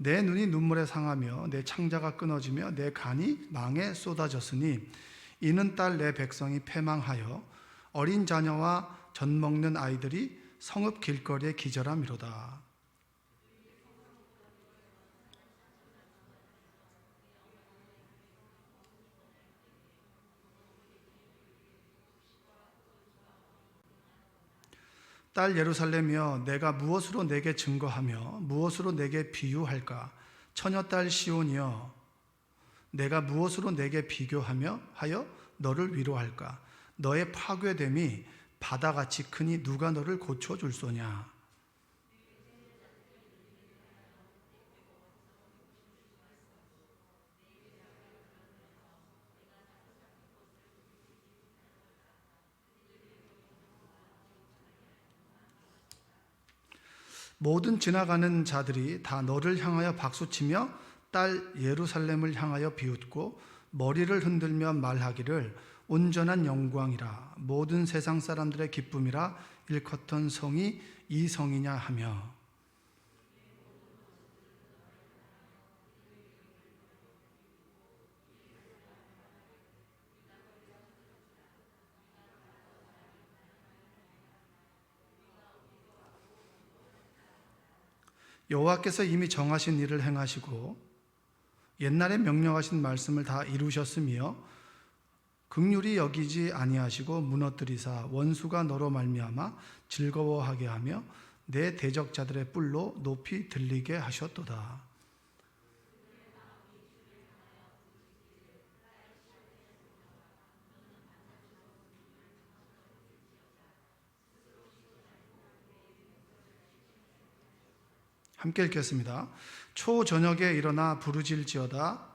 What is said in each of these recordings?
내 눈이 눈물에 상하며 내 창자가 끊어지며 내 간이 망에 쏟아졌으니 이는 딸 내 백성이 패망하여 어린 자녀와 젖 먹는 아이들이 성읍 길거리에 기절함이로다. 딸 예루살렘이여, 내가 무엇으로 내게 증거하며 무엇으로 내게 비유할까? 처녀 딸 시온이여, 내가 무엇으로 내게 비교하며 하여 너를 위로할까? 너의 파괴됨이 바다같이 크니 누가 너를 고쳐줄 소냐? 모든 지나가는 자들이 다 너를 향하여 박수치며 딸 예루살렘을 향하여 비웃고 머리를 흔들며 말하기를 온전한 영광이라, 모든 세상 사람들의 기쁨이라, 일컫던 성이 이 성이냐 하며. 여호와께서 이미 정하신 일을 행하시고 옛날에 명령하신 말씀을 다 이루셨으며 긍휼히 여기지 아니하시고 무너뜨리사 원수가 너로 말미암아 즐거워하게 하며 내 대적자들의 뿔로 높이 들리게 하셨도다. 함께 읽겠습니다. 초저녁에 일어나 부르짖을지어다.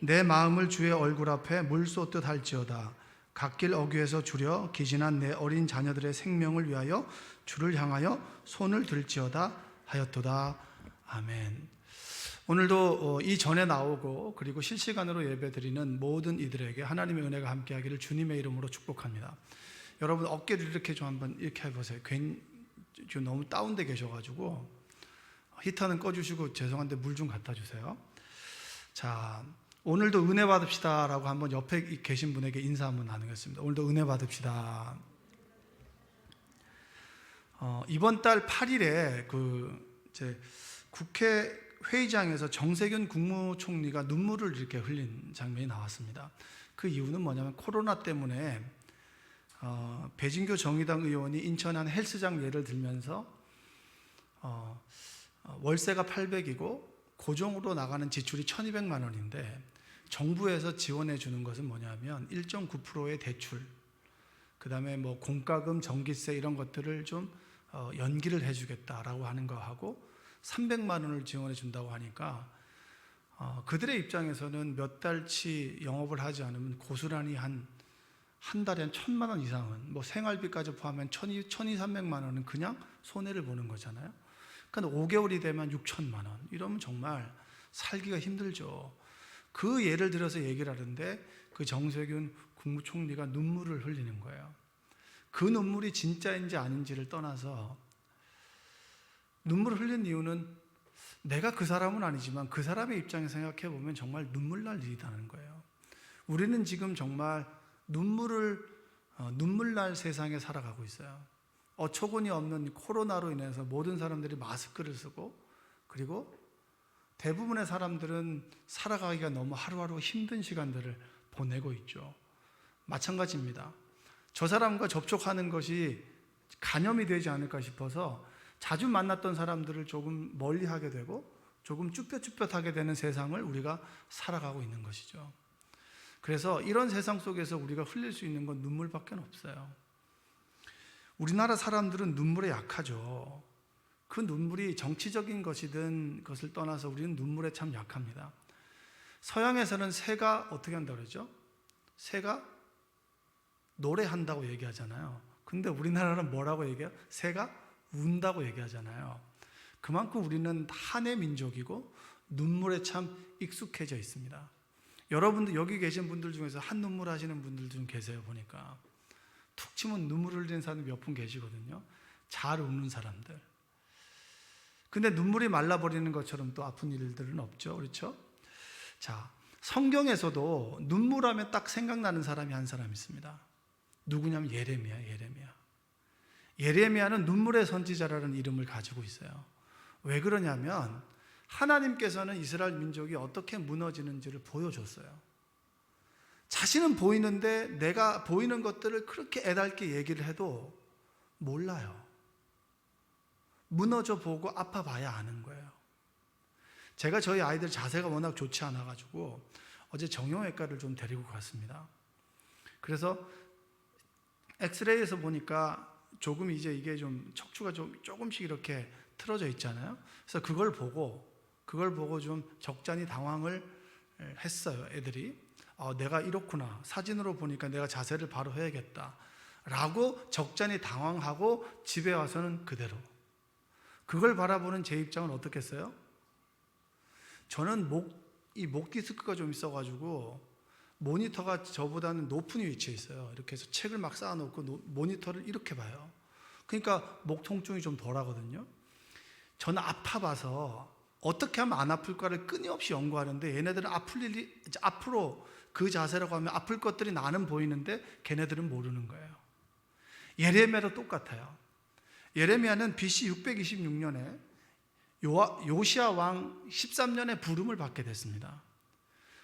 내 마음을 주의 얼굴 앞에 물 쏟듯 할지어다. 갓길 어귀에서 주려 기진한 내 어린 자녀들의 생명을 위하여 주를 향하여 손을 들지어다 하였도다. 아멘. 오늘도 이전에 나오고 그리고 실시간으로 예배드리는 모든 이들에게 하나님의 은혜가 함께하기를 주님의 이름으로 축복합니다. 여러분 어깨를 이렇게 좀 한번 이렇게 해보세요. 지금 너무 다운돼 계셔가지고 히터는 꺼주시고 죄송한데 물 좀 갖다 주세요. 자, 오늘도 은혜 받읍시다 라고 한번 옆에 계신 분에게 인사 한번 나누겠습니다. 오늘도 은혜 받읍시다. 이번 달 8일에 국회 회의장에서 정세균 국무총리가 눈물을 이렇게 흘린 장면이 나왔습니다. 그 이유는 뭐냐면 코로나 때문에 배진교 정의당 의원이 인천 한 헬스장 예를 들면서 월세가 800이고 고정으로 나가는 지출이 1200만 원인데 정부에서 지원해 주는 것은 뭐냐면 1.9%의 대출, 그 다음에 뭐 공과금, 전기세 이런 것들을 좀 연기를 해주겠다라고 하는 거하고 300만 원을 지원해 준다고 하니까 그들의 입장에서는 몇 달치 영업을 하지 않으면 고스란히 한 달에 한 1000만 원 이상은, 뭐 생활비까지 포함하면 1200~300만 원은 그냥 손해를 보는 거잖아요. 그러니까 5개월이 되면 6천만 원, 이러면 정말 살기가 힘들죠. 그 예를 들어서 얘기를 하는데 그 정세균 국무총리가 눈물을 흘리는 거예요. 그 눈물이 진짜인지 아닌지를 떠나서 눈물을 흘린 이유는 내가 그 사람은 아니지만 그 사람의 입장에서 생각해 보면 정말 눈물 날 일이라는 거예요. 우리는 지금 정말 눈물 날 세상에 살아가고 있어요. 어처구니 없는 코로나로 인해서 모든 사람들이 마스크를 쓰고, 그리고 대부분의 사람들은 살아가기가 너무 하루하루 힘든 시간들을 보내고 있죠. 마찬가지입니다. 저 사람과 접촉하는 것이 간염이 되지 않을까 싶어서 자주 만났던 사람들을 조금 멀리하게 되고 조금 쭈뼛쭈뼛하게 되는 세상을 우리가 살아가고 있는 것이죠. 그래서 이런 세상 속에서 우리가 흘릴 수 있는 건 눈물밖에 없어요. 우리나라 사람들은 눈물에 약하죠. 그 눈물이 정치적인 것이든 그것을 떠나서 우리는 눈물에 참 약합니다. 서양에서는 새가 어떻게 한다고 그러죠? 새가 노래한다고 얘기하잖아요. 근데 우리나라는 뭐라고 얘기해요? 새가 운다고 얘기하잖아요. 그만큼 우리는 한의 민족이고 눈물에 참 익숙해져 있습니다. 여러분들 여기 계신 분들 중에서 한눈물 하시는 분들 좀 계세요. 보니까 툭 치면 눈물 흘리는 사람이 몇 분 계시거든요. 잘 우는 사람들. 근데 눈물이 말라버리는 것처럼 또 아픈 일들은 없죠. 그렇죠? 자, 성경에서도 눈물하면 딱 생각나는 사람이 한 사람 있습니다. 누구냐면 예레미야. 예레미야는 눈물의 선지자라는 이름을 가지고 있어요. 왜 그러냐면 하나님께서는 이스라엘 민족이 어떻게 무너지는지를 보여줬어요. 자신은 보이는데 내가 보이는 것들을 그렇게 애달게 얘기를 해도 몰라요. 무너져 보고 아파 봐야 아는 거예요. 제가 저희 아이들 자세가 워낙 좋지 않아가지고 어제 정형외과를 좀 데리고 갔습니다. 그래서 엑스레이에서 보니까 조금 이제 이게 좀 척추가 좀 조금씩 이렇게 틀어져 있잖아요. 그래서 그걸 보고 좀 적잖이 당황을 했어요. 애들이 내가 이렇구나, 사진으로 보니까 내가 자세를 바로 해야겠다 라고 적잖이 당황하고 집에 와서는 그대로. 그걸 바라보는 제 입장은 어떻겠어요? 저는 목 디스크가 좀 있어가지고 모니터가 저보다는 높은 위치에 있어요. 이렇게 해서 책을 막 쌓아놓고 모니터를 이렇게 봐요. 그러니까 목 통증이 좀 덜 하거든요. 저는 아파봐서 어떻게 하면 안 아플까를 끊임없이 연구하는데 얘네들은 아플 일이 앞으로 그 자세라고 하면 아플 것들이 나는 보이는데 걔네들은 모르는 거예요. 예레미야도 똑같아요. 예레미야는 BC 626년에 요시야 왕 13년에 부름을 받게 됐습니다.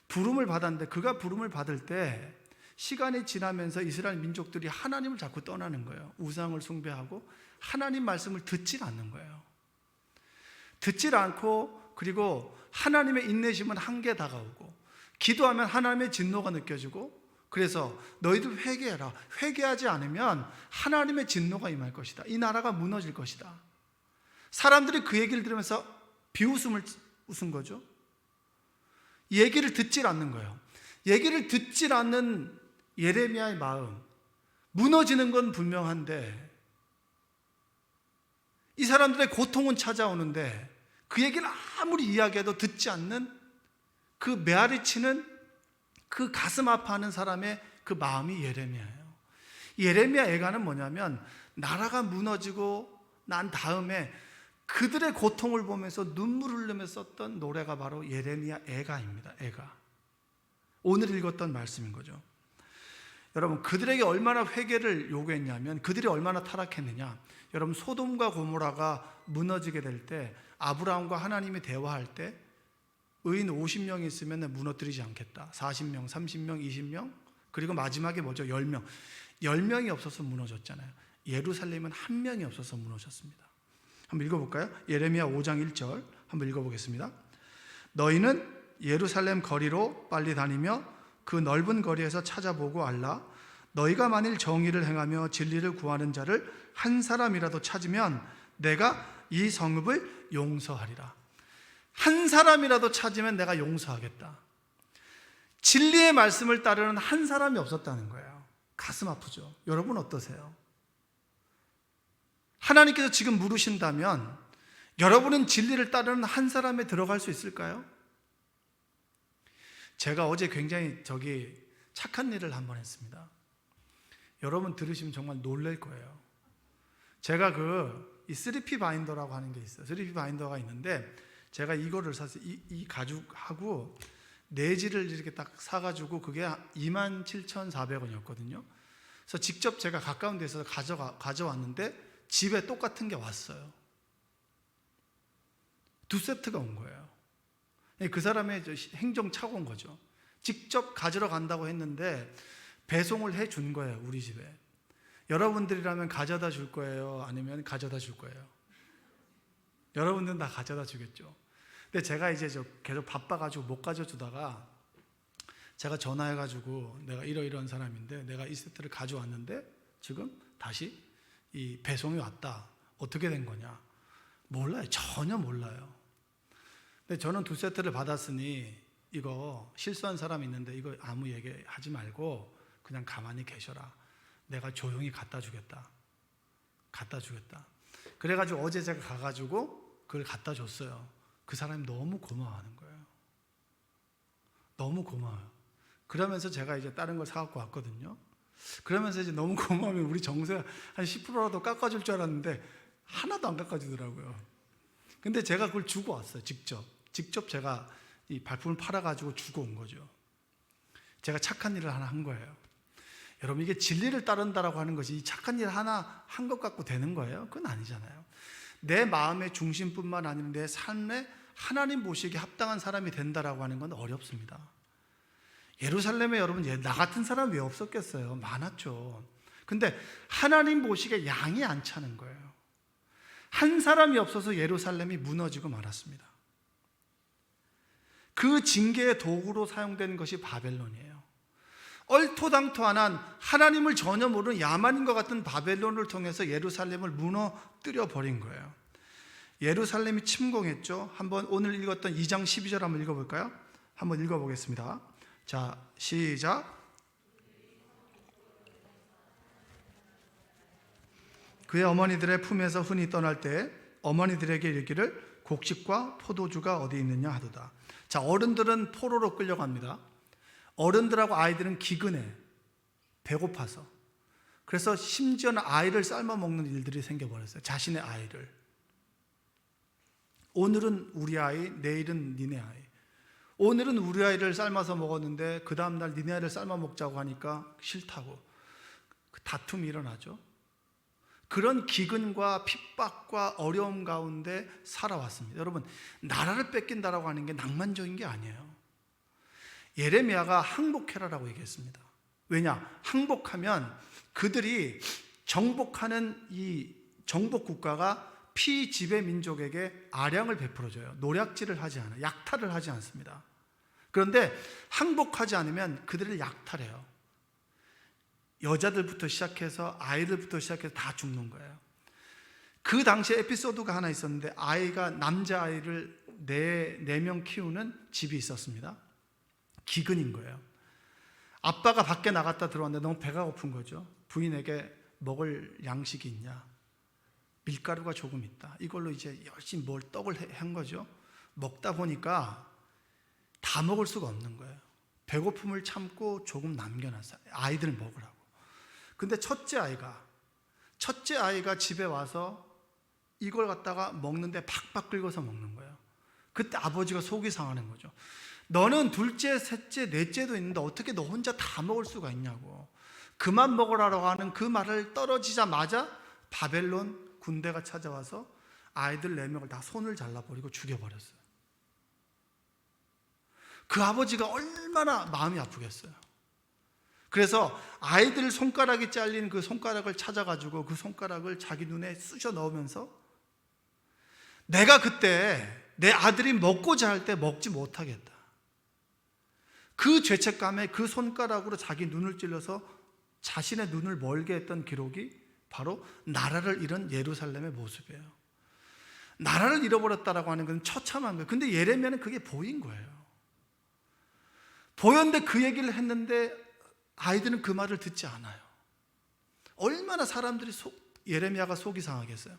부름을 받았는데 그가 부름을 받을 때 시간이 지나면서 이스라엘 민족들이 하나님을 자꾸 떠나는 거예요. 우상을 숭배하고 하나님 말씀을 듣질 않는 거예요. 듣질 않고, 그리고 하나님의 인내심은 한계 다가오고, 기도하면 하나님의 진노가 느껴지고, 그래서 너희들 회개해라. 회개하지 않으면 하나님의 진노가 임할 것이다. 이 나라가 무너질 것이다. 사람들이 그 얘기를 들으면서 비웃음을 웃은 거죠. 얘기를 듣질 않는 거예요. 얘기를 듣질 않는 예레미야의 마음, 무너지는 건 분명한데 이 사람들의 고통은 찾아오는데 그 얘기를 아무리 이야기해도 듣지 않는 그 메아리치는 그 가슴 아파하는 사람의 그 마음이 예레미야예요. 예레미야 애가는 뭐냐면 나라가 무너지고 난 다음에 그들의 고통을 보면서 눈물을 흘리면서 썼던 노래가 바로 예레미야 애가입니다. 애가. 오늘 읽었던 말씀인 거죠. 여러분, 그들에게 얼마나 회개를 요구했냐면, 그들이 얼마나 타락했느냐. 여러분, 소돔과 고모라가 무너지게 될 때 아브라함과 하나님이 대화할 때 의인 50명이 있으면 무너뜨리지 않겠다. 40명, 30명, 20명, 그리고 마지막에 뭐죠? 10명. 10명이 없어서 무너졌잖아요. 예루살렘은 한 명이 없어서 무너졌습니다. 한번 읽어볼까요? 예레미야 5장 1절 한번 읽어보겠습니다. 너희는 예루살렘 거리로 빨리 다니며 그 넓은 거리에서 찾아보고 알라. 너희가 만일 정의를 행하며 진리를 구하는 자를 한 사람이라도 찾으면 내가 이 성읍을 용서하리라. 한 사람이라도 찾으면 내가 용서하겠다. 진리의 말씀을 따르는 한 사람이 없었다는 거예요. 가슴 아프죠? 여러분 어떠세요? 하나님께서 지금 물으신다면 여러분은 진리를 따르는 한 사람에 들어갈 수 있을까요? 제가 어제 굉장히 착한 일을 한번 했습니다. 여러분 들으시면 정말 놀랄 거예요. 제가 이 3P 바인더라고 하는 게 있어요. 3P 바인더가 있는데 제가 이거를 사서 이 가죽하고 내지를 이렇게 딱 사가지고 그게 27,400원이었거든요. 그래서 직접 제가 가까운 데서 가져왔는데 집에 똑같은 게 왔어요. 2세트가 온 거예요. 그 사람의 행정 착오인 거죠. 직접 가지러 간다고 했는데 배송을 해준 거예요. 우리 집에. 여러분들이라면 가져다 줄 거예요? 아니면 가져다 줄 거예요? 여러분들은 다 가져다 주겠죠. 근데 제가 이제 계속 바빠가지고 못 가져주다가 제가 전화해가지고 내가 이러이러한 사람인데 내가 이 세트를 가져왔는데 지금 다시 이 배송이 왔다. 어떻게 된 거냐? 몰라요. 전혀 몰라요. 근데 저는 2세트를 받았으니 이거 실수한 사람이 있는데 이거 아무 얘기하지 말고 그냥 가만히 계셔라. 내가 조용히 갖다 주겠다. 그래가지고 어제 제가 가가지고 그걸 갖다 줬어요. 그 사람이 너무 고마워하는 거예요. 너무 고마워요. 그러면서 제가 이제 다른 걸 사갖고 왔거든요. 그러면서 이제 너무 고마우면 우리 정세 한 10%라도 깎아줄 줄 알았는데 하나도 안 깎아주더라고요. 근데 제가 그걸 주고 왔어요. 직접 제가 이 발품을 팔아가지고 주고 온 거죠. 제가 착한 일을 하나 한 거예요. 여러분, 이게 진리를 따른다라고 하는 것이 이 착한 일 하나 한 것 갖고 되는 거예요? 그건 아니잖아요. 내 마음의 중심뿐만 아니라 내 삶에 하나님 보시기에 합당한 사람이 된다라고 하는 건 어렵습니다. 예루살렘에 여러분, 나 같은 사람 왜 없었겠어요? 많았죠. 근데 하나님 보시기에 양이 안 차는 거예요. 한 사람이 없어서 예루살렘이 무너지고 말았습니다. 그 징계의 도구로 사용된 것이 바벨론이에요. 얼토당토한 하나님을 전혀 모르는 야만인과 같은 바벨론을 통해서 예루살렘을 무너뜨려 버린 거예요. 예루살렘이 침공했죠. 한번 오늘 읽었던 2장 12절 한번 읽어볼까요? 한번 읽어보겠습니다. 자, 시작. 그의 어머니들의 품에서 흔히 떠날 때 어머니들에게 이르기를 곡식과 포도주가 어디 있느냐 하도다. 자, 어른들은 포로로 끌려갑니다. 어른들하고 아이들은 기근해, 배고파서. 그래서 심지어는 아이를 삶아 먹는 일들이 생겨버렸어요. 자신의 아이를. 오늘은 우리 아이, 내일은 니네 아이. 오늘은 우리 아이를 삶아서 먹었는데 그 다음날 니네 아이를 삶아 먹자고 하니까 싫다고 다툼이 일어나죠. 그런 기근과 핍박과 어려움 가운데 살아왔습니다. 여러분, 나라를 뺏긴다라고 하는 게 낭만적인 게 아니에요. 예레미야가 항복해라라고 얘기했습니다. 왜냐? 항복하면 그들이 정복하는 이 정복 국가가 피지배 민족에게 아량을 베풀어줘요. 노략질을 하지 않아요. 약탈을 하지 않습니다. 그런데 항복하지 않으면 그들을 약탈해요. 여자들부터 시작해서 아이들부터 시작해서 다 죽는 거예요. 그 당시에 에피소드가 하나 있었는데, 아이가 남자아이를 4명 키우는 집이 있었습니다. 기근인 거예요. 아빠가 밖에 나갔다 들어왔는데 너무 배가 고픈 거죠. 부인에게 먹을 양식이 있냐? 밀가루가 조금 있다. 이걸로 이제 열심히 떡을 한 거죠. 먹다 보니까 다 먹을 수가 없는 거예요. 배고픔을 참고 조금 남겨놨어요. 아이들 먹으라고. 근데 첫째 아이가 집에 와서 이걸 갖다가 먹는데 팍팍 긁어서 먹는 거예요. 그때 아버지가 속이 상하는 거죠. 너는 둘째, 셋째, 넷째도 있는데 어떻게 너 혼자 다 먹을 수가 있냐고. 그만 먹으라고 하는 그 말을 떨어지자마자 바벨론 군대가 찾아와서 아이들 4명을 다 손을 잘라버리고 죽여버렸어요. 그 아버지가 얼마나 마음이 아프겠어요. 그래서 아이들 손가락이 잘린 그 손가락을 찾아가지고 그 손가락을 자기 눈에 쑤셔 넣으면서 내가 그때 내 아들이 먹고자 할 때 먹지 못하겠다. 그 죄책감에 그 손가락으로 자기 눈을 찔러서 자신의 눈을 멀게 했던 기록이 바로 나라를 잃은 예루살렘의 모습이에요. 나라를 잃어버렸다라고 하는 건 처참한 거예요. 근데 예레미야는 그게 보인 거예요. 보였는데 그 얘기를 했는데 아이들은 그 말을 듣지 않아요. 얼마나 사람들이 예레미야가 속이 상하겠어요.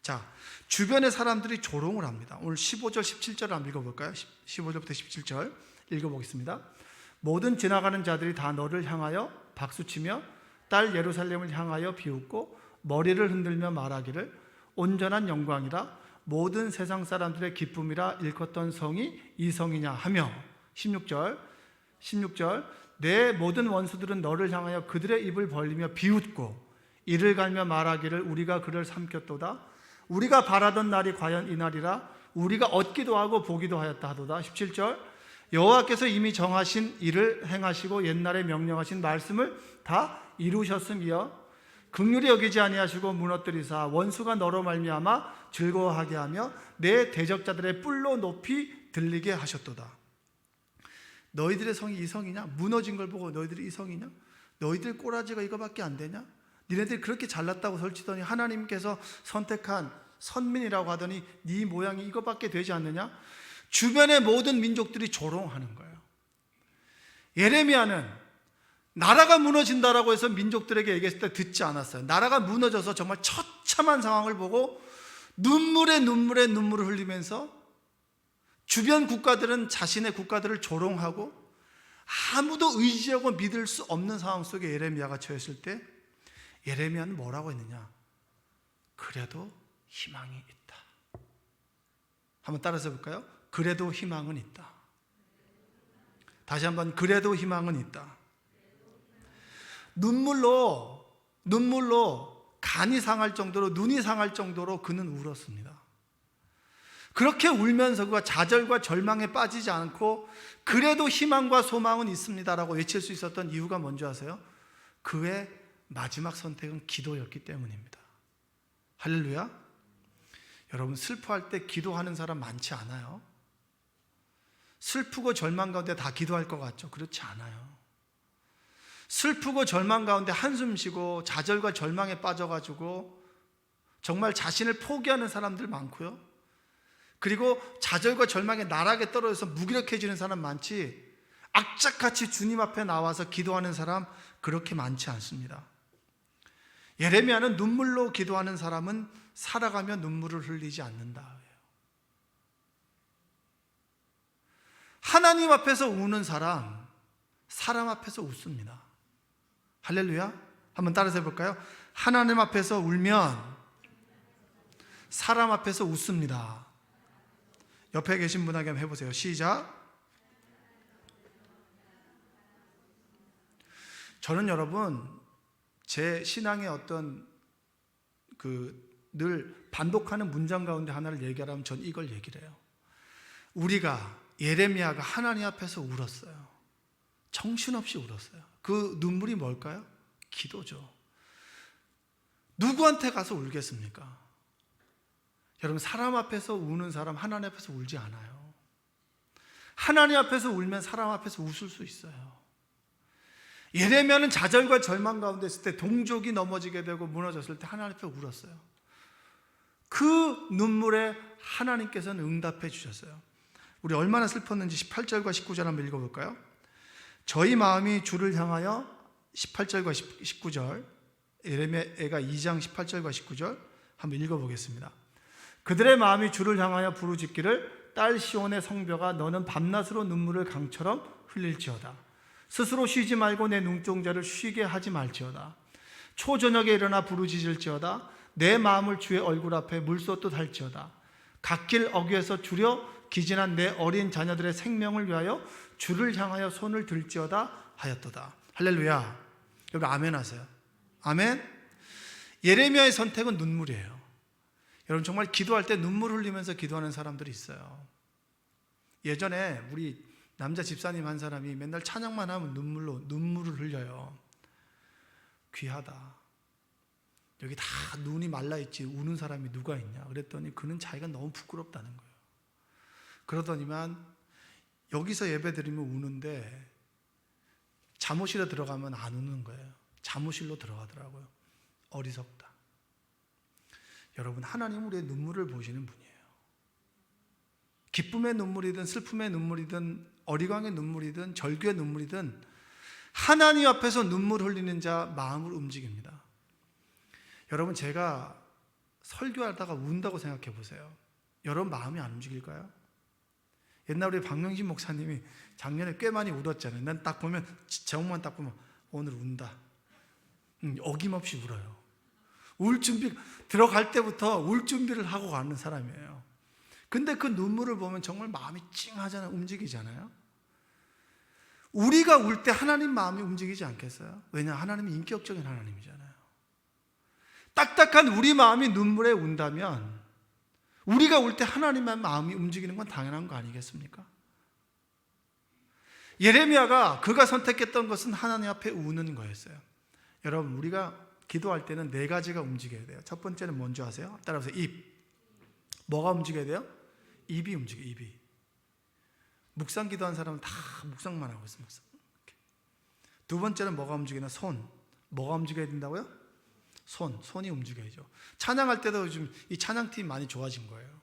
자, 주변의 사람들이 조롱을 합니다. 오늘 15절 17절을 한번 읽어볼까요? 15절부터 17절 읽어보겠습니다. 모든 지나가는 자들이 다 너를 향하여 박수치며 딸 예루살렘을 향하여 비웃고 머리를 흔들며 말하기를 온전한 영광이라 모든 세상 사람들의 기쁨이라 일컫던 성이 이 성이냐 하며 16절 내 모든 원수들은 너를 향하여 그들의 입을 벌리며 비웃고 이를 갈며 말하기를 우리가 그를 삼켰도다. 우리가 바라던 날이 과연 이 날이라 우리가 얻기도 하고 보기도 하였다 하도다. 17절 여호와께서 이미 정하신 일을 행하시고 옛날에 명령하신 말씀을 다 이루셨음이여 긍휼히 여기지 아니하시고 무너뜨리사 원수가 너로 말미암아 즐거워하게 하며 내 대적자들의 뿔로 높이 들리게 하셨도다. 너희들의 성이 이 성이냐? 무너진 걸 보고 너희들이 이 성이냐? 너희들 꼬라지가 이거밖에 안 되냐? 니네들이 그렇게 잘났다고 설치더니 하나님께서 선택한 선민이라고 하더니 네 모양이 이거밖에 되지 않느냐? 주변의 모든 민족들이 조롱하는 거예요. 예레미야는 나라가 무너진다라고 해서 민족들에게 얘기했을 때 듣지 않았어요. 나라가 무너져서 정말 처참한 상황을 보고 눈물을 흘리면서 주변 국가들은 자신의 국가들을 조롱하고 아무도 의지하고 믿을 수 없는 상황 속에 예레미야가 처했을 때 예레미야는 뭐라고 했느냐? 그래도 희망이 있다. 한번 따라서 볼까요? 그래도 희망은 있다. 다시 한번, 그래도 희망은 있다. 눈물로 간이 상할 정도로, 눈이 상할 정도로 그는 울었습니다. 그렇게 울면서 그가 좌절과 절망에 빠지지 않고 그래도 희망과 소망은 있습니다라고 외칠 수 있었던 이유가 뭔지 아세요? 그의 마지막 선택은 기도였기 때문입니다. 할렐루야. 여러분, 슬퍼할 때 기도하는 사람 많지 않아요? 슬프고 절망 가운데 다 기도할 것 같죠? 그렇지 않아요. 슬프고 절망 가운데 한숨 쉬고 좌절과 절망에 빠져가지고 정말 자신을 포기하는 사람들 많고요. 그리고 좌절과 절망에 나락에 떨어져서 무기력해지는 사람 많지, 악착같이 주님 앞에 나와서 기도하는 사람 그렇게 많지 않습니다. 예레미야는 눈물로 기도하는 사람은 살아가며 눈물을 흘리지 않는다. 하나님 앞에서 우는 사람 앞에서 웃습니다. 할렐루야. 한번 따라서 해볼까요? 하나님 앞에서 울면 사람 앞에서 웃습니다. 옆에 계신 분에게 한번 해보세요. 시작. 저는 여러분, 제 신앙의 어떤 늘 반복하는 문장 가운데 하나를 얘기하라면 전 이걸 얘기를 해요. 예레미야가 하나님 앞에서 울었어요. 정신없이 울었어요. 그 눈물이 뭘까요? 기도죠. 누구한테 가서 울겠습니까? 여러분, 사람 앞에서 우는 사람 하나님 앞에서 울지 않아요. 하나님 앞에서 울면 사람 앞에서 웃을 수 있어요. 예레미야는 좌절과 절망 가운데 있을 때, 동족이 넘어지게 되고 무너졌을 때 하나님 앞에 울었어요. 그 눈물에 하나님께서는 응답해 주셨어요. 우리 얼마나 슬펐는지 18절과 19절 한번 읽어볼까요? 저희 마음이 주를 향하여, 18절과 19절, 예레미야가 2장 18절과 19절 한번 읽어보겠습니다. 그들의 마음이 주를 향하여 부르짖기를, 딸 시온의 성벽아, 너는 밤낮으로 눈물을 강처럼 흘릴지어다. 스스로 쉬지 말고 내 눈동자를 쉬게 하지 말지어다. 초저녁에 일어나 부르짖을지어다. 내 마음을 주의 얼굴 앞에 물쏟듯 할지어다. 갓길 어귀에서 주려 기진한 내 어린 자녀들의 생명을 위하여 주를 향하여 손을 들지어다 하였도다. 할렐루야. 여러분 아멘 하세요. 아멘. 예레미야의 선택은 눈물이에요. 여러분, 정말 기도할 때 눈물 흘리면서 기도하는 사람들이 있어요. 예전에 우리 남자 집사님 한 사람이 맨날 찬양만 하면 눈물을 흘려요. 귀하다. 여기 다 눈이 말라있지 우는 사람이 누가 있냐 그랬더니 그는 자기가 너무 부끄럽다는 거예요. 그러더니만 여기서 예배 드리면 우는데 잠옷실에 들어가면 안 우는 거예요. 잠옷실로 들어가더라고요. 어리석다. 여러분, 하나님은 우리의 눈물을 보시는 분이에요. 기쁨의 눈물이든 슬픔의 눈물이든 어리광의 눈물이든 절규의 눈물이든 하나님 앞에서 눈물 흘리는 자 마음을 움직입니다. 여러분, 제가 설교하다가 운다고 생각해 보세요. 여러분 마음이 안 움직일까요? 옛날 우리 박명진 목사님이 작년에 꽤 많이 울었잖아요. 난 딱 보면, 제목만 딱 보면 오늘 운다. 어김없이 울어요. 들어갈 때부터 울 준비를 하고 가는 사람이에요. 근데 그 눈물을 보면 정말 마음이 찡하잖아요. 움직이잖아요. 우리가 울 때 하나님 마음이 움직이지 않겠어요? 왜냐? 하나님은 인격적인 하나님이잖아요. 딱딱한 우리 마음이 눈물에 운다면 우리가 울 때 하나님의 마음이 움직이는 건 당연한 거 아니겠습니까? 예레미야가 그가 선택했던 것은 하나님 앞에 우는 거였어요. 여러분, 우리가 기도할 때는 4가지가 움직여야 돼요. 첫 번째는 뭔지 아세요? 따라서 입. 뭐가 움직여야 돼요? 입이 움직여요. 입이. 묵상 기도한 사람은 다 묵상만 하고 있어요. 두 번째는 뭐가 움직이나? 손. 뭐가 움직여야 된다고요? 손이 움직여야죠. 찬양할 때도 요즘 이 찬양팀 많이 좋아진 거예요.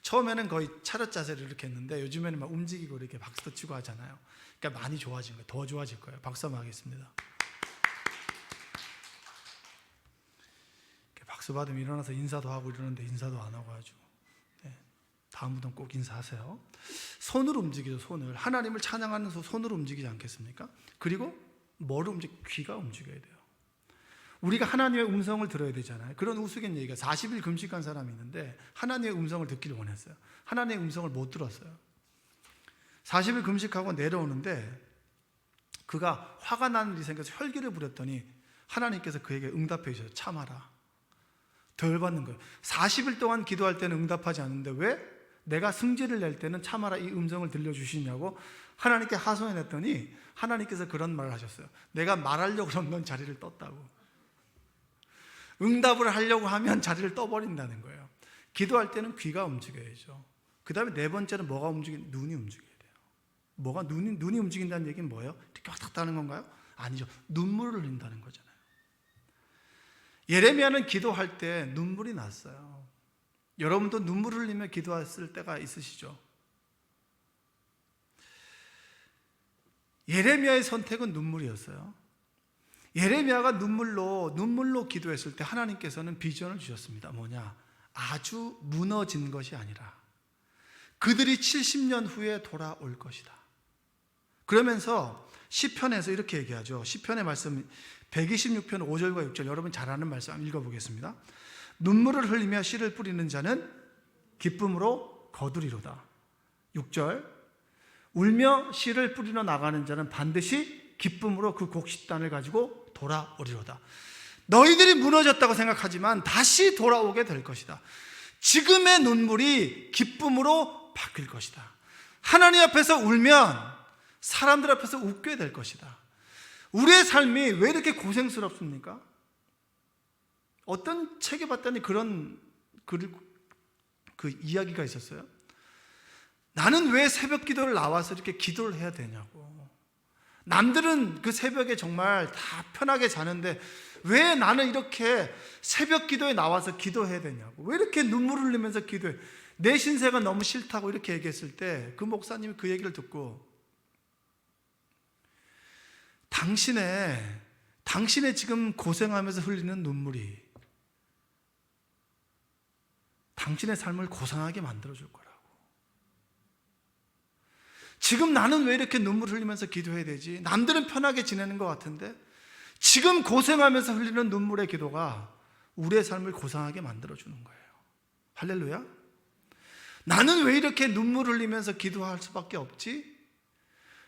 처음에는 거의 차렷 자세를 이렇게 했는데 요즘에는 막 움직이고 이렇게 박수도 치고 하잖아요. 그러니까 많이 좋아진 거예요. 더 좋아질 거예요. 박수 한번 하겠습니다. 박수 받으면 일어나서 인사도 하고 이러는데 인사도 안 하고 가지고, 다음부터는 꼭 인사하세요. 손으로 움직이죠. 손을. 하나님을 찬양하는 손으로 움직이지 않겠습니까? 그리고 뭐를 귀가 움직여야 돼요. 우리가 하나님의 음성을 들어야 되잖아요. 그런 우스갯얘기가 40일 금식한 사람이 있는데 하나님의 음성을 듣기를 원했어요. 하나님의 음성을 못 들었어요. 40일 금식하고 내려오는데 그가 화가 나는 일이 생겨서 혈기를 부렸더니 하나님께서 그에게 응답해 주셔서 참아라. 더 열받는 거예요. 40일 동안 기도할 때는 응답하지 않는데 왜 내가 승질을 낼 때는 참아라 이 음성을 들려주시냐고 하나님께 하소연했더니 하나님께서 그런 말을 하셨어요. 내가 말하려고 그러면 넌 자리를 떴다고. 응답을 하려고 하면 자리를 떠버린다는 거예요. 기도할 때는 귀가 움직여야죠. 그 다음에 네 번째는 뭐가 눈이 움직여야 돼요. 뭐가 눈이 움직인다는 얘기는 뭐예요? 이렇게 왔다 갔다 하는 건가요? 아니죠. 눈물을 흘린다는 거잖아요. 예레미야는 기도할 때 눈물이 났어요. 여러분도 눈물을 흘리며 기도했을 때가 있으시죠? 예레미야의 선택은 눈물이었어요. 예레미야가 눈물로 기도했을 때 하나님께서는 비전을 주셨습니다. 뭐냐? 아주 무너진 것이 아니라 그들이 70년 후에 돌아올 것이다. 그러면서 시편에서 이렇게 얘기하죠. 시편의 말씀 126편 5절과 6절 여러분 잘 아는 말씀 한번 읽어보겠습니다. 눈물을 흘리며 씨를 뿌리는 자는 기쁨으로 거두리로다. 6절 울며 씨를 뿌리러 나가는 자는 반드시 기쁨으로 그 곡식단을 가지고 돌아오리로다. 너희들이 무너졌다고 생각하지만 다시 돌아오게 될 것이다. 지금의 눈물이 기쁨으로 바뀔 것이다. 하나님 앞에서 울면 사람들 앞에서 웃게 될 것이다. 우리의 삶이 왜 이렇게 고생스럽습니까? 어떤 책에 봤더니 그런 그 이야기가 있었어요. 나는 왜 새벽 기도를 나와서 이렇게 기도를 해야 되냐고. 남들은 그 새벽에 정말 다 편하게 자는데 왜 나는 이렇게 새벽 기도에 나와서 기도해야 되냐고. 왜 이렇게 눈물을 흘리면서 기도해. 내 신세가 너무 싫다고 이렇게 얘기했을 때 그 목사님이 그 얘기를 듣고 당신의 지금 고생하면서 흘리는 눈물이 당신의 삶을 고상하게 만들어줄 거라고. 지금 나는 왜 이렇게 눈물 흘리면서 기도해야 되지? 남들은 편하게 지내는 것 같은데 지금 고생하면서 흘리는 눈물의 기도가 우리의 삶을 고상하게 만들어주는 거예요. 할렐루야. 나는 왜 이렇게 눈물 흘리면서 기도할 수밖에 없지?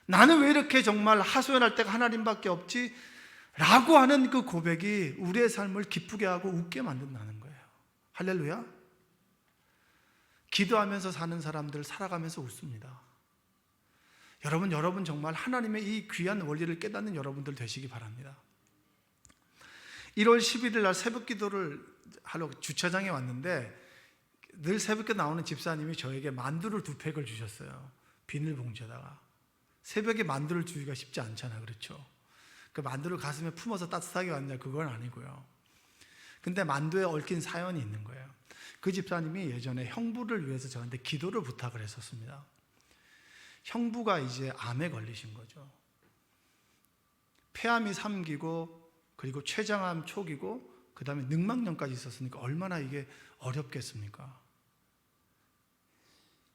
나는 왜 이렇게 정말 하소연할 때가 하나님밖에 없지? 라고 하는 그 고백이 우리의 삶을 기쁘게 하고 웃게 만든다는 거예요. 할렐루야. 기도하면서 사는 사람들 살아가면서 웃습니다. 여러분 정말 하나님의 이 귀한 원리를 깨닫는 여러분들 되시기 바랍니다. 1월 11일 날 새벽 기도를 하러 주차장에 왔는데 늘 새벽에 나오는 집사님이 저에게 만두를 2팩을 주셨어요. 비닐봉지에다가. 새벽에 만두를 주기가 쉽지 않잖아, 그렇죠? 그 만두를 가슴에 품어서 따뜻하게 왔냐, 그건 아니고요. 근데 만두에 얽힌 사연이 있는 거예요. 그 집사님이 예전에 형부를 위해서 저한테 기도를 부탁을 했었습니다. 형부가 이제 암에 걸리신 거죠. 폐암이 3기고 그리고 췌장암 초기고 그 다음에 늑막염까지 있었으니까 얼마나 이게 어렵겠습니까?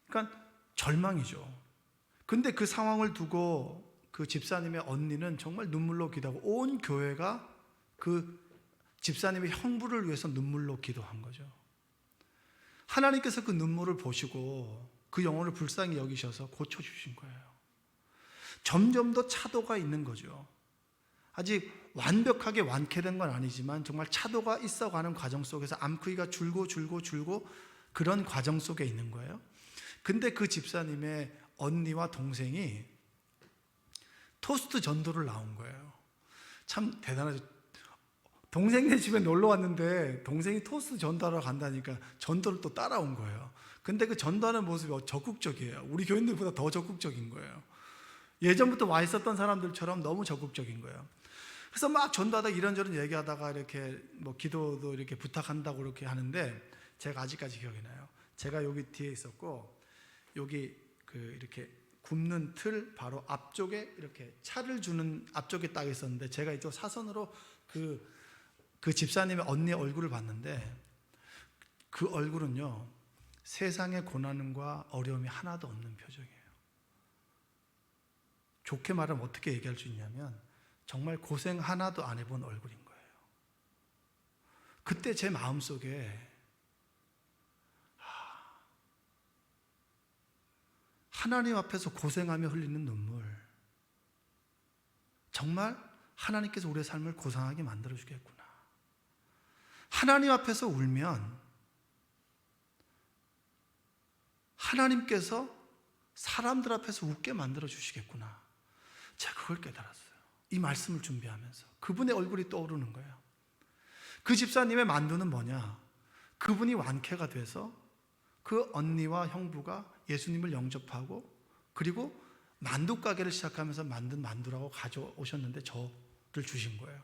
그러니까 절망이죠. 근데 그 상황을 두고 그 집사님의 언니는 정말 눈물로 기도하고 온 교회가 그 집사님의 형부를 위해서 눈물로 기도한 거죠. 하나님께서 그 눈물을 보시고 그 영혼을 불쌍히 여기셔서 고쳐주신 거예요. 점점 더 차도가 있는 거죠. 아직 완벽하게 완쾌된 건 아니지만 정말 차도가 있어가는 과정 속에서 암크기가 줄고 그런 과정 속에 있는 거예요. 근데 그 집사님의 언니와 동생이 토스트 전도를 나온 거예요. 참 대단하죠. 동생네 집에 놀러 왔는데 동생이 토스트 전도하러 간다니까 전도를 또 따라온 거예요. 근데 그 전도하는 모습이 적극적이에요. 우리 교인들보다 더 적극적인 거예요. 예전부터 와 있었던 사람들처럼 너무 적극적인 거예요. 그래서 막 전도하다가 이런저런 얘기하다가 이렇게 뭐 기도도 이렇게 부탁한다고 이렇게 하는데 제가 아직까지 기억이 나요. 제가 여기 뒤에 있었고 여기 그 이렇게 굽는 틀 바로 앞쪽에 이렇게 차를 주는 앞쪽에 딱 있었는데 제가 이쪽 사선으로 그 집사님의 언니의 얼굴을 봤는데 그 얼굴은요 세상의 고난과 어려움이 하나도 없는 표정이에요. 좋게 말하면 어떻게 얘기할 수 있냐면 정말 고생 하나도 안 해본 얼굴인 거예요. 그때 제 마음속에 하나님 앞에서 고생하며 흘리는 눈물, 정말 하나님께서 우리의 삶을 고상하게 만들어주겠구나. 하나님 앞에서 울면 하나님께서 사람들 앞에서 웃게 만들어주시겠구나. 제가 그걸 깨달았어요. 이 말씀을 준비하면서 그분의 얼굴이 떠오르는 거예요. 그 집사님의 만두는 뭐냐? 그분이 완쾌가 돼서 그 언니와 형부가 예수님을 영접하고 그리고 만두 가게를 시작하면서 만든 만두라고 가져오셨는데 저를 주신 거예요.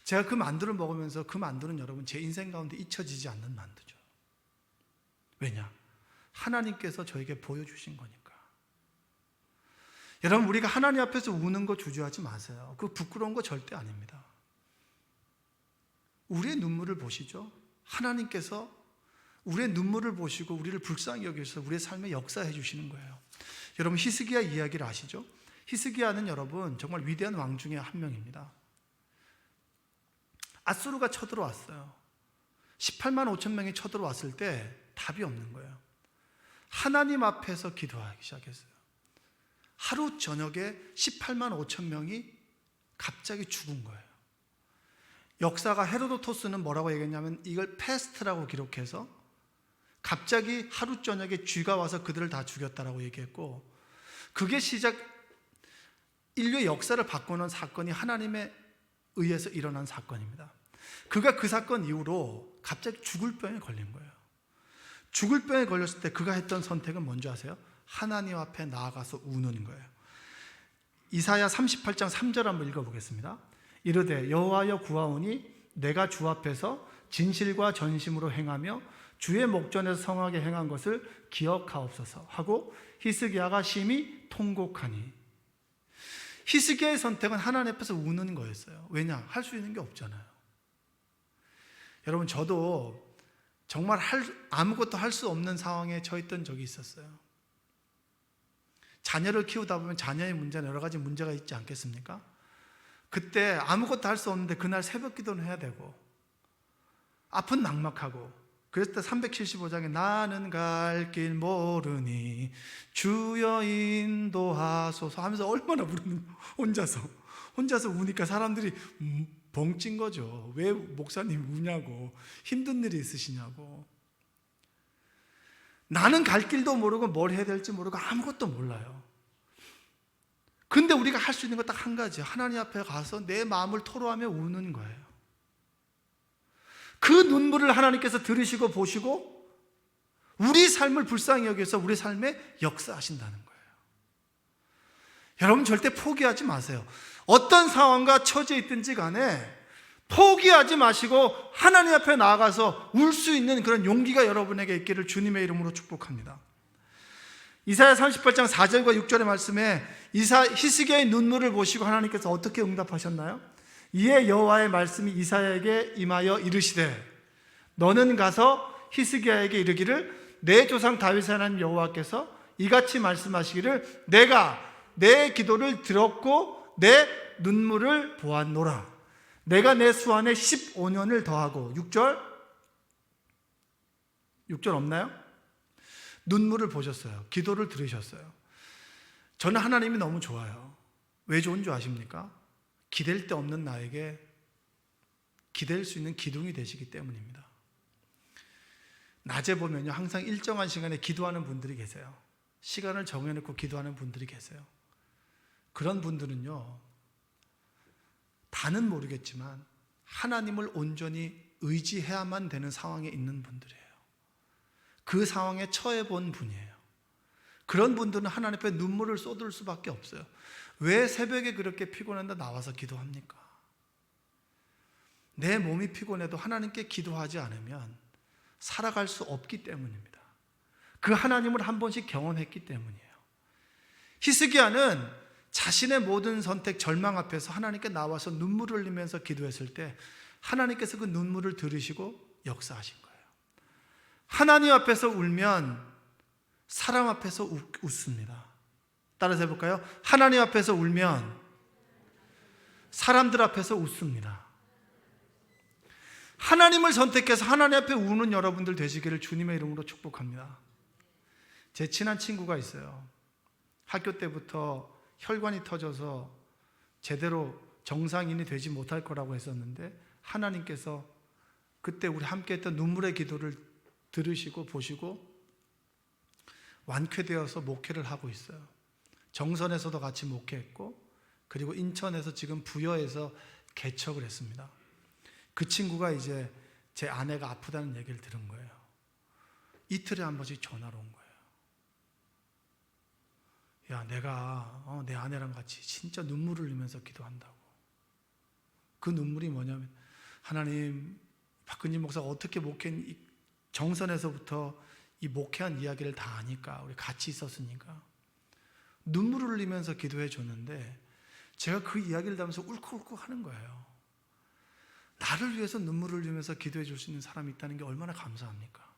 제가 그 만두를 먹으면서 그 만두는 여러분 제 인생 가운데 잊혀지지 않는 만두죠. 왜냐? 하나님께서 저에게 보여주신 거니까. 여러분, 우리가 하나님 앞에서 우는 거 주저하지 마세요. 그 부끄러운 거 절대 아닙니다. 우리의 눈물을 보시죠. 하나님께서 우리의 눈물을 보시고 우리를 불쌍히 여기셔서 우리의 삶에 역사해 주시는 거예요. 여러분, 히스기야 이야기를 아시죠? 히스기야는 여러분 정말 위대한 왕 중에 한 명입니다. 아수르가 쳐들어왔어요. 18만 5천 명이 쳐들어왔을 때 답이 없는 거예요. 하나님 앞에서 기도하기 시작했어요. 하루 저녁에 18만 5천 명이 갑자기 죽은 거예요. 역사가 헤로도토스는 뭐라고 얘기했냐면 이걸 패스트라고 기록해서 갑자기 하루 저녁에 쥐가 와서 그들을 다 죽였다라고 얘기했고, 그게 인류의 역사를 바꾸는 사건이 하나님에 의해서 일어난 사건입니다. 그가 그 사건 이후로 갑자기 죽을 병에 걸린 거예요. 죽을 병에 걸렸을 때 그가 했던 선택은 뭔지 아세요? 하나님 앞에 나아가서 우는 거예요. 이사야 38장 3절 한번 읽어보겠습니다. 이르되 여호와여 구하오니 내가 주 앞에서 진실과 전심으로 행하며 주의 목전에서 성하게 행한 것을 기억하옵소서 하고 히스기야가 심히 통곡하니. 히스기야의 선택은 하나님 앞에서 우는 거였어요. 왜냐? 할 수 있는 게 없잖아요. 여러분, 저도 정말 아무것도 할 수 없는 상황에 처했던 적이 있었어요. 자녀를 키우다 보면 자녀의 문제는 여러 가지 문제가 있지 않겠습니까? 그때 아무것도 할 수 없는데 그날 새벽 기도는 해야 되고 앞은 막막하고, 그랬을 때 375장에 나는 갈 길 모르니 주여 인도하소서 하면서 얼마나 부르는, 혼자서 우니까 사람들이 벙찐 거죠. 왜 목사님 우냐고, 힘든 일이 있으시냐고. 나는 갈 길도 모르고 뭘 해야 될지 모르고 아무것도 몰라요. 근데 우리가 할 수 있는 거 딱 한 가지, 하나님 앞에 가서 내 마음을 토로하며 우는 거예요. 그 눈물을 하나님께서 들으시고 보시고 우리 삶을 불쌍히 여겨서 우리 삶에 역사하신다는 거예요. 여러분, 절대 포기하지 마세요. 어떤 상황과 처져 있든지 간에 포기하지 마시고 하나님 앞에 나아가서 울 수 있는 그런 용기가 여러분에게 있기를 주님의 이름으로 축복합니다. 이사야 38장 4절과 6절의 말씀에 히스기야의 눈물을 보시고 하나님께서 어떻게 응답하셨나요? 이에 여호와의 말씀이 이사야에게 임하여 이르시되 너는 가서 히스기야에게 이르기를 내 조상 다윗의 하나님 여호와께서 이같이 말씀하시기를 내가 내 기도를 들었고 내 눈물을 보았노라. 내가 내 수완에 15년을 더하고 6절 없나요? 눈물을 보셨어요. 기도를 들으셨어요. 저는 하나님이 너무 좋아요. 왜 좋은 줄 아십니까? 기댈 데 없는 나에게 기댈 수 있는 기둥이 되시기 때문입니다. 낮에 보면요, 항상 일정한 시간에 기도하는 분들이 계세요. 시간을 정해놓고 기도하는 분들이 계세요. 그런 분들은요, 다는 모르겠지만 하나님을 온전히 의지해야만 되는 상황에 있는 분들이에요. 그 상황에 처해 본 분이에요. 그런 분들은 하나님 앞에 눈물을 쏟을 수밖에 없어요. 왜 새벽에 그렇게 피곤한데 나와서 기도합니까? 내 몸이 피곤해도 하나님께 기도하지 않으면 살아갈 수 없기 때문입니다. 그 하나님을 한 번씩 경험했기 때문이에요. 히스기야는 자신의 모든 선택, 절망 앞에서 하나님께 나와서 눈물을 흘리면서 기도했을 때 하나님께서 그 눈물을 들으시고 역사하신 거예요. 하나님 앞에서 울면 사람 앞에서 웃습니다. 따라서 해볼까요? 하나님 앞에서 울면 사람들 앞에서 웃습니다. 하나님을 선택해서 하나님 앞에 우는 여러분들 되시기를 주님의 이름으로 축복합니다. 제 친한 친구가 있어요. 학교 때부터 혈관이 터져서 제대로 정상인이 되지 못할 거라고 했었는데 하나님께서 그때 우리 함께 했던 눈물의 기도를 들으시고 보시고 완쾌되어서 목회를 하고 있어요. 정선에서도 같이 목회했고, 그리고 인천에서 지금 부여에서 개척을 했습니다. 그 친구가 이제 제 아내가 아프다는 얘기를 들은 거예요. 이틀에 한 번씩 전화로 온 거예요. 야, 내가 내 아내랑 같이 진짜 눈물을 흘리면서 기도한다고. 그 눈물이 뭐냐면, 하나님, 박근진 목사가 어떻게 정선에서부터 이 목회한 이야기를 다 아니까, 우리 같이 있었으니까 눈물을 흘리면서 기도해 줬는데, 제가 그 이야기를 들으면서 울컥울컥 하는 거예요. 나를 위해서 눈물을 흘리면서 기도해 줄 수 있는 사람이 있다는 게 얼마나 감사합니까?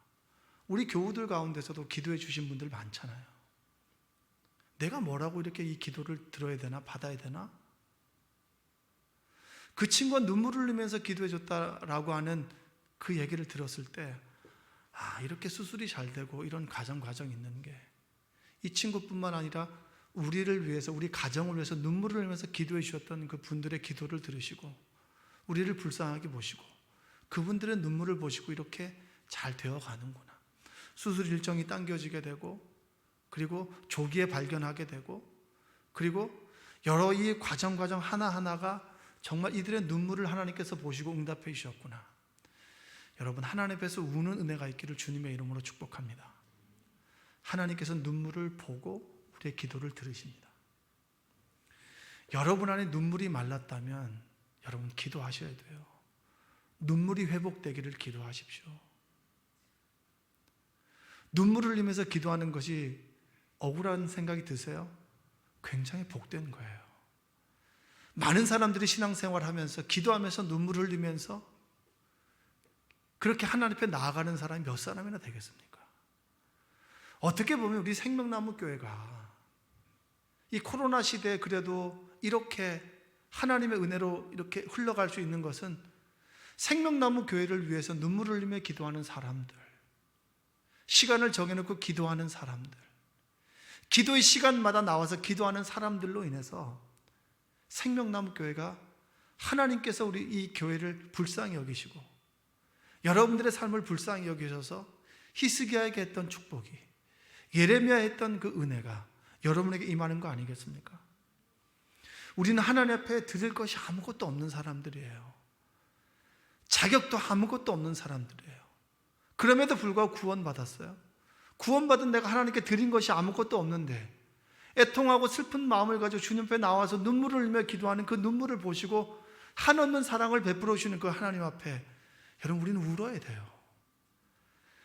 우리 교우들 가운데서도 기도해 주신 분들 많잖아요. 내가 뭐라고 이렇게 이 기도를 들어야 되나, 받아야 되나? 그 친구가 눈물을 흘리면서 기도해 줬다라고 하는 그 얘기를 들었을 때, 이렇게 수술이 잘 되고 이런 과정이 있는 게, 이 친구뿐만 아니라 우리를 위해서, 우리 가정을 위해서 눈물을 흘리면서 기도해 주셨던 그 분들의 기도를 들으시고 우리를 불쌍하게 보시고 그분들의 눈물을 보시고 이렇게 잘 되어 가는구나. 수술 일정이 당겨지게 되고, 그리고 조기에 발견하게 되고, 그리고 여러 이 과정 하나하나가 정말 이들의 눈물을 하나님께서 보시고 응답해 주셨구나. 여러분, 하나님 앞에서 우는 은혜가 있기를 주님의 이름으로 축복합니다. 하나님께서 눈물을 보고 우리의 기도를 들으십니다. 여러분 안에 눈물이 말랐다면 여러분 기도하셔야 돼요. 눈물이 회복되기를 기도하십시오. 눈물을 흘리면서 기도하는 것이 억울한 생각이 드세요? 굉장히 복된 거예요. 많은 사람들이 신앙생활 하면서 기도하면서 눈물을 흘리면서 그렇게 하나님 앞에 나아가는 사람이 몇 사람이나 되겠습니까? 어떻게 보면 우리 생명나무 교회가 이 코로나 시대에 그래도 이렇게 하나님의 은혜로 이렇게 흘러갈 수 있는 것은 생명나무 교회를 위해서 눈물을 흘리며 기도하는 사람들, 시간을 정해놓고 기도하는 사람들, 기도의 시간마다 나와서 기도하는 사람들로 인해서 생명나무 교회가 하나님께서 우리 이 교회를 불쌍히 여기시고 여러분들의 삶을 불쌍히 여기셔서 히스기야에게 했던 축복이, 예레미야에 했던 그 은혜가 여러분에게 임하는 거 아니겠습니까? 우리는 하나님 앞에 드릴 것이 아무것도 없는 사람들이에요. 자격도 아무것도 없는 사람들이에요. 그럼에도 불구하고 구원받았어요. 구원받은 내가 하나님께 드린 것이 아무것도 없는데 애통하고 슬픈 마음을 가지고 주님 앞에 나와서 눈물을 흘리며 기도하는 그 눈물을 보시고 한없는 사랑을 베풀어 주시는 그 하나님 앞에 여러분, 우리는 울어야 돼요.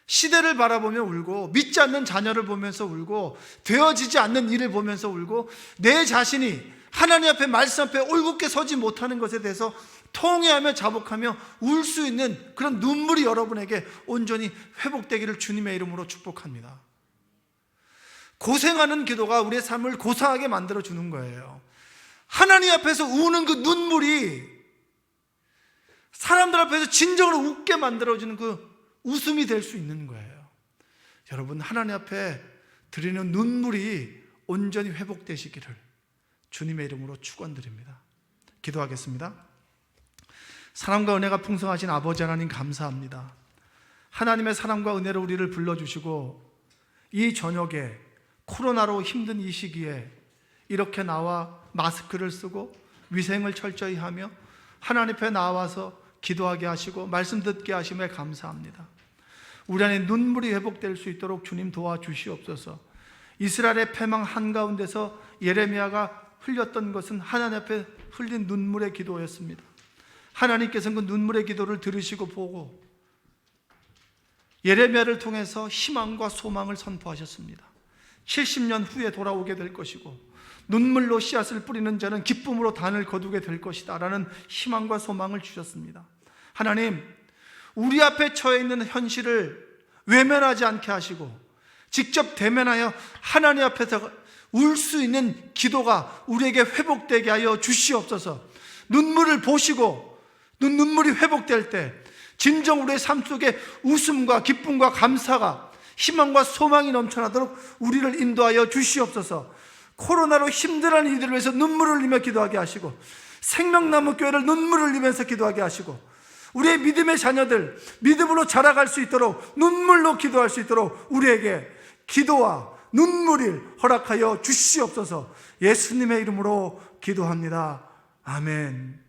시대를 바라보며 울고, 믿지 않는 자녀를 보면서 울고, 되어지지 않는 일을 보면서 울고, 내 자신이 하나님 앞에 말씀 앞에 올곧게 서지 못하는 것에 대해서 통회하며 자복하며 울 수 있는 그런 눈물이 여러분에게 온전히 회복되기를 주님의 이름으로 축복합니다. 고생하는 기도가 우리의 삶을 고상하게 만들어주는 거예요. 하나님 앞에서 우는 그 눈물이 사람들 앞에서 진정으로 웃게 만들어주는 그 웃음이 될 수 있는 거예요. 여러분, 하나님 앞에 드리는 눈물이 온전히 회복되시기를 주님의 이름으로 축원드립니다. 기도하겠습니다. 사랑과 은혜가 풍성하신 아버지 하나님, 감사합니다. 하나님의 사랑과 은혜로 우리를 불러주시고 이 저녁에 코로나로 힘든 이 시기에 이렇게 나와 마스크를 쓰고 위생을 철저히 하며 하나님 앞에 나와서 기도하게 하시고 말씀 듣게 하심에 감사합니다. 우리 안에 눈물이 회복될 수 있도록 주님 도와주시옵소서. 이스라엘의 패망 한가운데서 예레미야가 흘렸던 것은 하나님 앞에 흘린 눈물의 기도였습니다. 하나님께서는 그 눈물의 기도를 들으시고 보고 예레미야를 통해서 희망과 소망을 선포하셨습니다. 70년 후에 돌아오게 될 것이고 눈물로 씨앗을 뿌리는 자는 기쁨으로 단을 거두게 될 것이다 라는 희망과 소망을 주셨습니다. 하나님, 우리 앞에 처해 있는 현실을 외면하지 않게 하시고 직접 대면하여 하나님 앞에서 울 수 있는 기도가 우리에게 회복되게 하여 주시옵소서. 눈물을 보시고 눈물이 회복될 때 진정 우리의 삶 속에 웃음과 기쁨과 감사가, 희망과 소망이 넘쳐나도록 우리를 인도하여 주시옵소서. 코로나로 힘들어하는 이들을 위해서 눈물을 흘리며 기도하게 하시고, 생명나무 교회를 눈물을 흘리면서 기도하게 하시고, 우리의 믿음의 자녀들 믿음으로 자라갈 수 있도록, 눈물로 기도할 수 있도록 우리에게 기도와 눈물을 허락하여 주시옵소서. 예수님의 이름으로 기도합니다. 아멘.